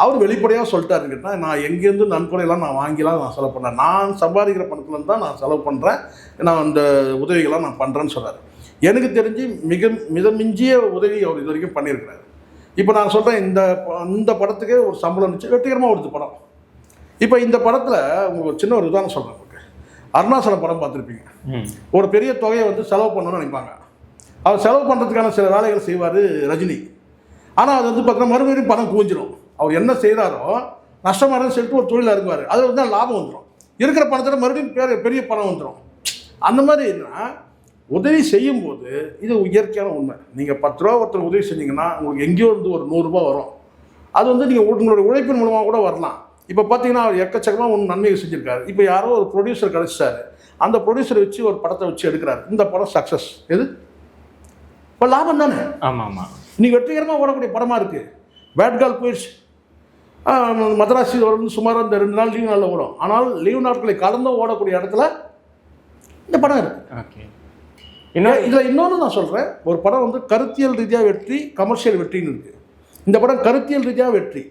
அவர் வெளிப்படையாக சொல்லிட்டாருன்னு கேட்டால், நான் எங்கேருந்து நன்கொடையெல்லாம் நான் வாங்கிலாம் நான் செலவு பண்ணேன், நான் சம்பாதிக்கிற பணத்துலேருந்து தான் நான் செலவு பண்ணுறேன், நான் அந்த உதவிகள்லாம் நான் பண்ணுறேன்னு சொல்கிறார். எனக்கு தெரிஞ்சு மிதமிஞ்சிய உதவி அவர் இது வரைக்கும் பண்ணியிருக்கிறாரு. இப்போ நான் சொல்கிறேன், இந்த படத்துக்கே ஒரு சம்பளம் இருந்துச்சு, வெற்றிகரமாக வருது படம். இப்போ இந்த படத்தில் உங்களுக்கு சின்ன ஒரு உதாரணம் சொல்கிறேன். உங்களுக்கு அருணாச்சலம் படம் பார்த்துருப்பீங்க. ஒரு பெரிய தொகையை வந்து செலவு பண்ணணும்னு நினைப்பாங்க. அவர் செலவு பண்ணுறதுக்கான சில வேலைகள் செய்வார் ரஜினி. ஆனால் அது வந்து பார்த்தீங்கன்னா மறுபடியும் பணம் குவிஞ்சிடும். அவர் என்ன செய்கிறாரோ நஷ்டமானு சொல்லிட்டு ஒரு தொழில் இருக்குவார், அதில் வந்து லாபம் வந்துடும். இருக்கிற பணத்தில் மறுபடியும் பெரிய பணம் வந்துடும். அந்த மாதிரி என்ன உதவி செய்யும்போது இது இயற்கையான உண்மை. நீங்கள் 10 ரூபா ஒருத்தர் உதவி செஞ்சீங்கன்னா உங்களுக்கு எங்கேயோ இருந்து ஒரு 100 ரூபா வரும். அது வந்து நீங்கள் உங்களுடைய உழைப்பின் மூலமாக கூட வரலாம். இப்போ பார்த்தீங்கன்னா அவர் எக்கச்சக்கமாக ஒன்று நன்மைகள் செஞ்சுருக்காரு. இப்போ யாரோ ஒரு ப்ரொடியூசர் கிடச்சிட்டாரு, அந்த ப்ரொடியூசரை வச்சு ஒரு படத்தை வச்சு எடுக்கிறாரு. இந்த படம் சக்ஸஸ். எது இப்போ லாபம் தானே. ஆமாம் ஆமாம். இன்னைக்கு வெற்றிகரமாக ஓடக்கூடிய படமாக இருக்குது. பேட் கேர்ள் போயிடுச்சு, மதராசி வந்து சுமார் இந்த 2 நாள் லீவ் நாளில் ஓடும். ஆனால் லீவ் நாட்களை கலந்து ஓடக்கூடிய இடத்துல இந்த படம் இருக்குது. ஓகே. இதில் இன்னொன்று நான் சொல்கிறேன், ஒரு படம் வந்து கருத்தியல் ரீதியாக வெற்றி, கமர்ஷியல் வெற்றின்னு இருக்குது. இந்த படம் கருத்தியல் ரீதியாக வெற்றி.